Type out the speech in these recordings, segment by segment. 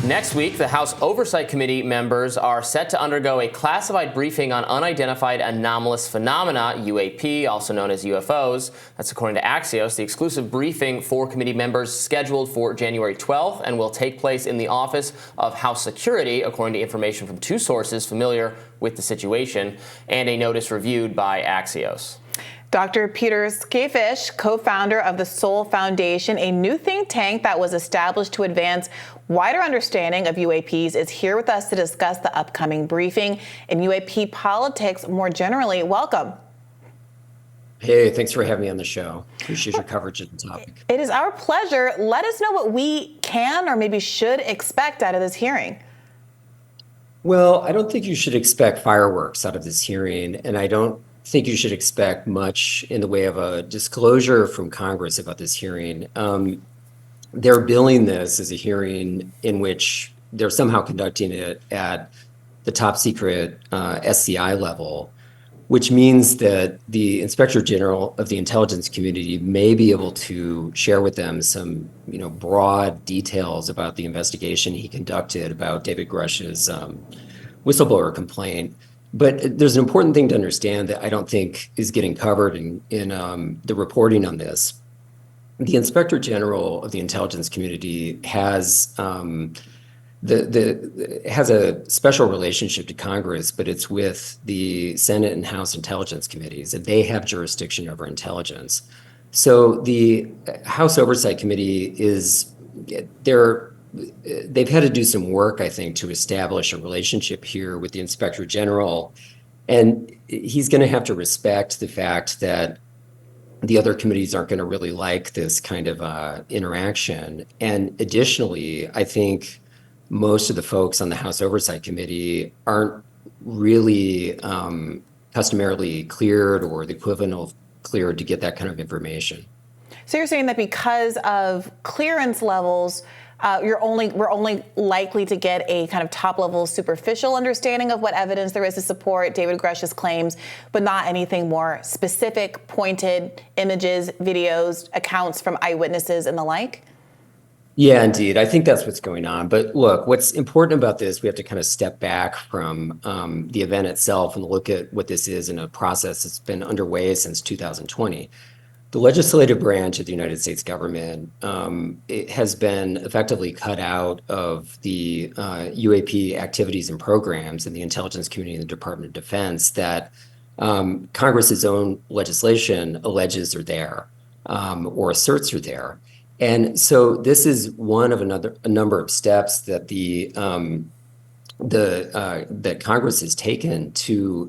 Next week, the House Oversight Committee members are set to undergo a classified briefing on unidentified anomalous phenomena, UAP, also known as UFOs. That's according to Axios. The exclusive briefing for committee members scheduled for January 12th and will take place in the Office of House Security, according to information from two sources familiar with the situation, and a notice reviewed by Axios. Dr. Peter Skafish, co-founder of the Soul Foundation, a new think tank that was established to advance wider understanding of UAPs, is here with us to discuss the upcoming briefing and UAP politics more generally. Welcome. Hey, thanks for having me on the show. Appreciate your coverage of the topic. It is our pleasure. Let us know what we can or maybe should expect out of this hearing. Well, I don't think you should expect fireworks out of this hearing, and I don't think you should expect much in the way of a disclosure from Congress about this hearing. They're billing this as a hearing in which they're somehow conducting it at the top secret SCI level, which means that the Inspector General of the intelligence community may be able to share with them some, broad details about the investigation he conducted about David Grush's whistleblower complaint. But there's an important thing to understand that I don't think is getting covered in the reporting on this. The Inspector General of the intelligence community has has a special relationship to Congress, but it's with the Senate and House Intelligence Committees, and they have jurisdiction over intelligence. So the House Oversight Committee they've had to do some work, I think, to establish a relationship here with the Inspector General, and he's going to have to respect the fact that the other committees aren't going to really like this kind of interaction. And additionally, I think most of the folks on the House Oversight Committee aren't really customarily cleared or the equivalent of cleared to get that kind of information. So you're saying that because of clearance levels, we're only likely to get a kind of top-level superficial understanding of what evidence there is to support David Grush's claims, but not anything more specific, pointed images, videos, accounts from eyewitnesses and the like? Yeah, indeed. I think that's what's going on. But look, what's important about this, we have to kind of step back from the event itself and look at what this is in a process that's been underway since 2020. The legislative branch of the United States government it has been effectively cut out of the UAP activities and programs in the intelligence community and the Department of Defense that Congress's own legislation alleges are there or asserts are there. And so this is one of a number of steps that that Congress has taken to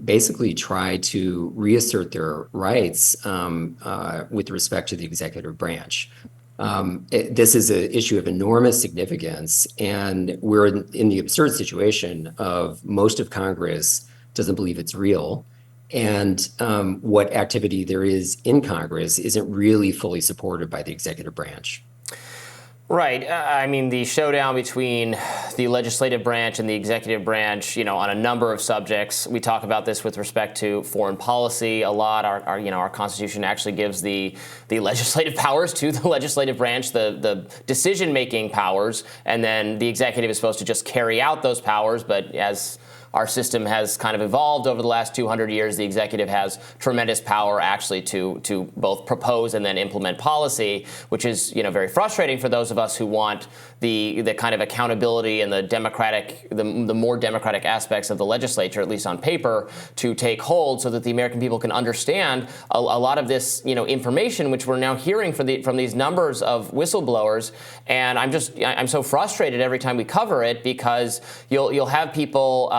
basically try to reassert their rights with respect to the executive branch. This is an issue of enormous significance, and we're in the absurd situation of most of Congress doesn't believe it's real, and what activity there is in Congress isn't really fully supported by the executive branch. Right. I mean, the showdown between the legislative branch and the executive branch, on a number of subjects. We talk about this with respect to foreign policy a lot. Our Constitution actually gives the legislative powers to the legislative branch, the decision-making powers, and then the executive is supposed to just carry out those powers. But as our system has kind of evolved over the last 200 years, the executive has tremendous power actually to both propose and then implement policy, which is very frustrating for those of us who want the kind of accountability and the more democratic aspects of the legislature, at least on paper, to take hold so that the American people can understand a lot of this information, which we're now hearing from these numbers of whistleblowers. And I'm so frustrated every time we cover it, because you'll have people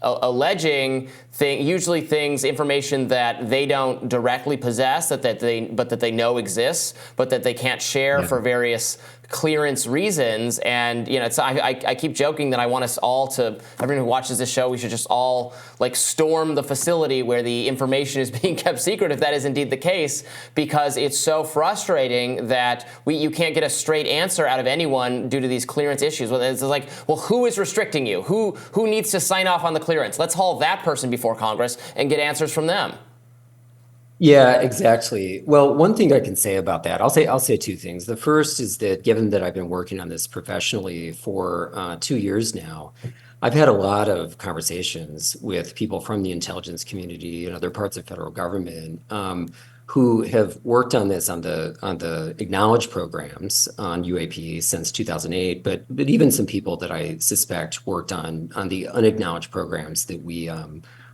alleging information that they don't directly possess, but that they know exists, but that they can't share for various clearance reasons. And I keep joking that I want us all to, everyone who watches this show, we should just all storm the facility where the information is being kept secret, if that is indeed the case, because it's so frustrating that you can't get a straight answer out of anyone due to these clearance issues. It's like, well, who is restricting you? Who needs to sign off on the clearance? Let's haul that person before Congress and get answers from them. Yeah, exactly. Well, one thing I can say about that, I'll say two things. The first is that given that I've been working on this professionally for 2 years now, I've had a lot of conversations with people from the intelligence community and other parts of federal government who have worked on this on the acknowledged programs on UAP since 2008, but even some people that I suspect worked on the unacknowledged programs that we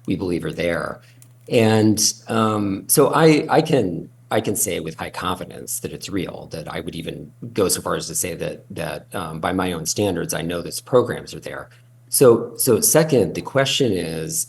believe are there. And so I can say with high confidence that it's real, that I would even go so far as to say that by my own standards, I know those programs are there. So second, the question is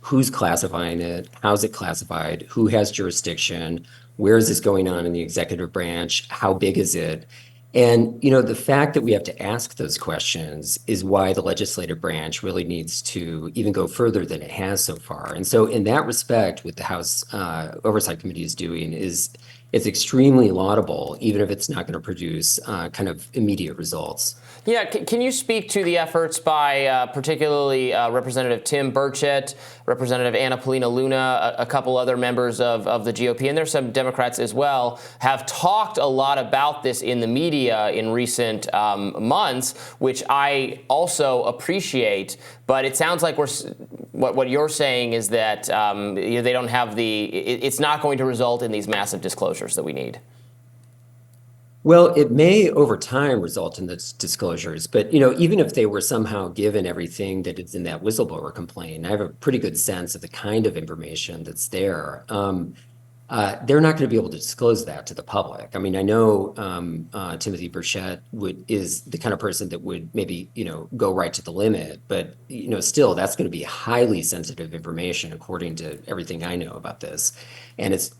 who's classifying it? How's it classified? Who has jurisdiction? Where is this going on in the executive branch? How big is it? And the fact that we have to ask those questions is why the legislative branch really needs to even go further than it has so far. And so, in that respect, what the House Oversight Committee is doing is it's extremely laudable, even if it's not going to produce kind of immediate results. Yeah, can you speak to the efforts by particularly Representative Tim Burchett, Representative Anna Paulina Luna, a couple other members of the GOP, and there's some Democrats as well, have talked a lot about this in the media in recent months, which I also appreciate. But it sounds like what you're saying is that they don't have it's not going to result in these massive disclosures that we need. Well, it may over time result in those disclosures, but even if they were somehow given everything that is in that whistleblower complaint, I have a pretty good sense of the kind of information that's there. They're not going to be able to disclose that to the public. I mean, I know Timothy Burchett is the kind of person that would maybe go right to the limit, but still that's going to be highly sensitive information according to everything I know about this, it's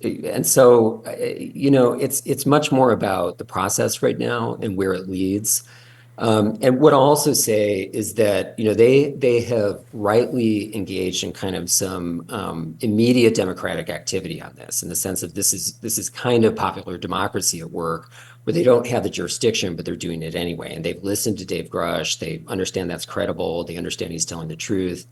much more about the process right now and where it leads. And what I'll also say is that they have rightly engaged in kind of some immediate democratic activity on this, in the sense of this is kind of popular democracy at work, where they don't have the jurisdiction, but they're doing it anyway. And they've listened to Dave Grush. They understand that's credible. They understand he's telling the truth.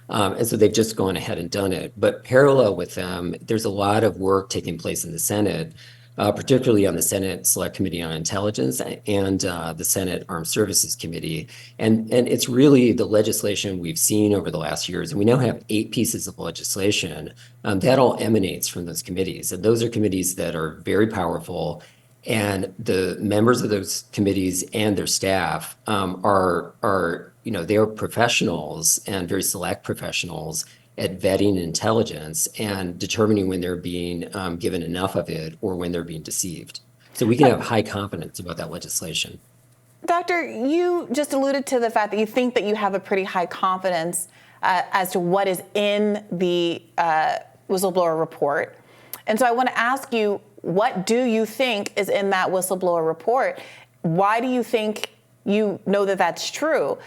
And so they've just gone ahead and done it. But parallel with them, there's a lot of work taking place in the Senate, particularly on the Senate Select Committee on Intelligence and the Senate Armed Services Committee. And it's really the legislation we've seen over the last years. And we now have 8 pieces of legislation that all emanates from those committees. And those are committees that are very powerful. And the members of those committees and their staff they're professionals, and very select professionals, at vetting intelligence and determining when they're being given enough of it or when they're being deceived. So we can have high confidence about that legislation. Doctor, you just alluded to the fact that you think that you have a pretty high confidence as to what is in the whistleblower report. And so I want to ask you, what do you think is in that whistleblower report? Why do you think you know that that's true?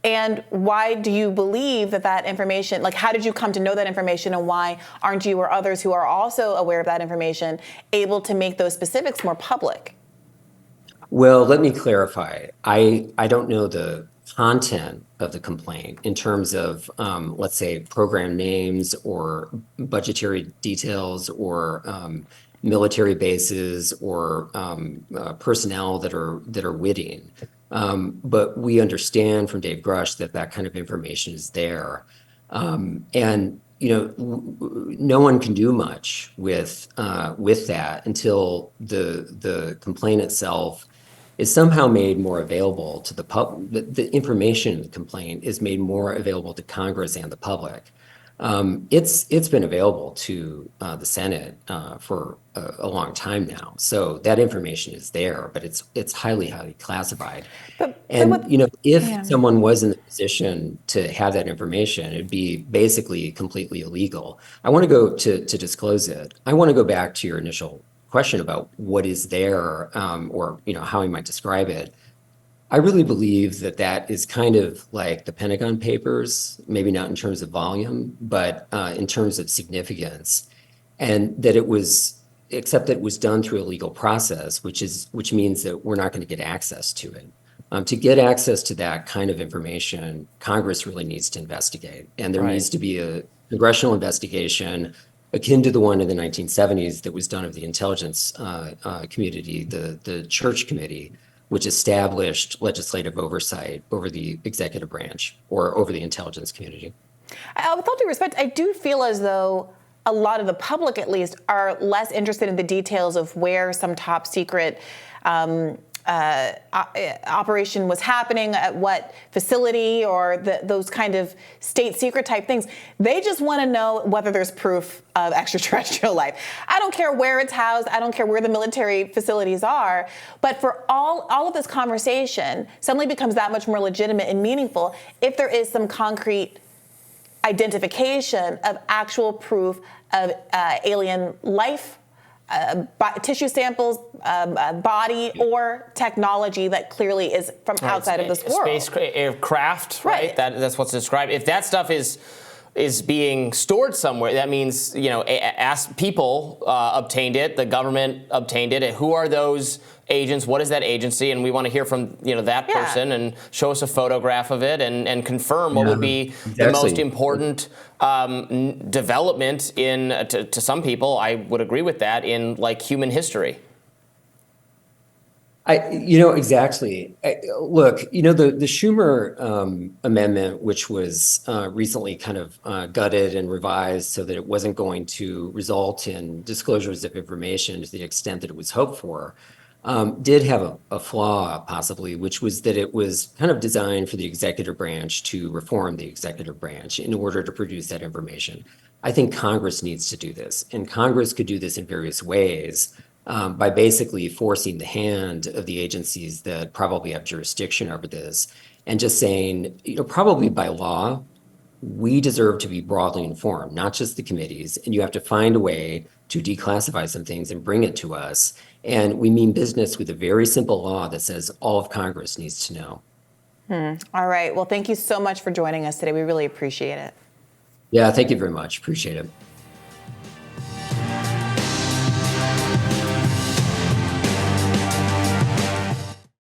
And why do you believe that information, like how did you come to know that information, and why aren't you or others who are also aware of that information able to make those specifics more public? Well, let me clarify. I don't know the content of the complaint in terms of, let's say, program names or budgetary details or military bases or personnel that are witting. But we understand from Dave Grush that kind of information is there. And no one can do much with that until the complaint itself is somehow made more available to the public. The information in the complaint is made more available to Congress and the public. It's been available to the Senate for a long time now, so that information is there, but it's highly classified. If someone was in the position to have that information, it'd be basically completely illegal. I want to go to disclose it. I want to go back to your initial question about what is there, or how we might describe it. I really believe that is kind of like the Pentagon Papers, maybe not in terms of volume, but in terms of significance, and that it was, except that it was done through a legal process, which means that we're not going to get access to it. To get access to that kind of information, Congress really needs to investigate, and there needs to be a congressional investigation akin to the one in the 1970s that was done of the intelligence community, the Church Committee, which established legislative oversight over the executive branch or over the intelligence community. With all due respect, I do feel as though a lot of the public, at least, are less interested in the details of where some top secret operation was happening, at what facility, or those kind of state secret type things. They just want to know whether there's proof of extraterrestrial life. I don't care where it's housed. I don't care where the military facilities are. But for all of this conversation suddenly becomes that much more legitimate and meaningful if there is some concrete identification of actual proof of alien life, tissue samples, body, or technology that clearly is from outside of this world. Space aircraft, right? Right. That's what's described. If that stuff is being stored somewhere, that means, people obtained it, the government obtained it. Who are those agents? What is that agency? And we want to hear from that person and show us a photograph of it and confirm what would be the most important development to some people. I would agree with that in human history. Exactly. Look, the Schumer amendment, which was recently kind of gutted and revised so that it wasn't going to result in disclosures of information to the extent that it was hoped for, did have a flaw, possibly, which was that it was kind of designed for the executive branch to reform the executive branch in order to produce that information. I think Congress needs to do this, and Congress could do this in various ways. By basically forcing the hand of the agencies that probably have jurisdiction over this and just saying, probably by law, we deserve to be broadly informed, not just the committees, and you have to find a way to declassify some things and bring it to us. And we mean business with a very simple law that says all of Congress needs to know. All right. Well, thank you so much for joining us today. We really appreciate it. Yeah, thank you very much. Appreciate it.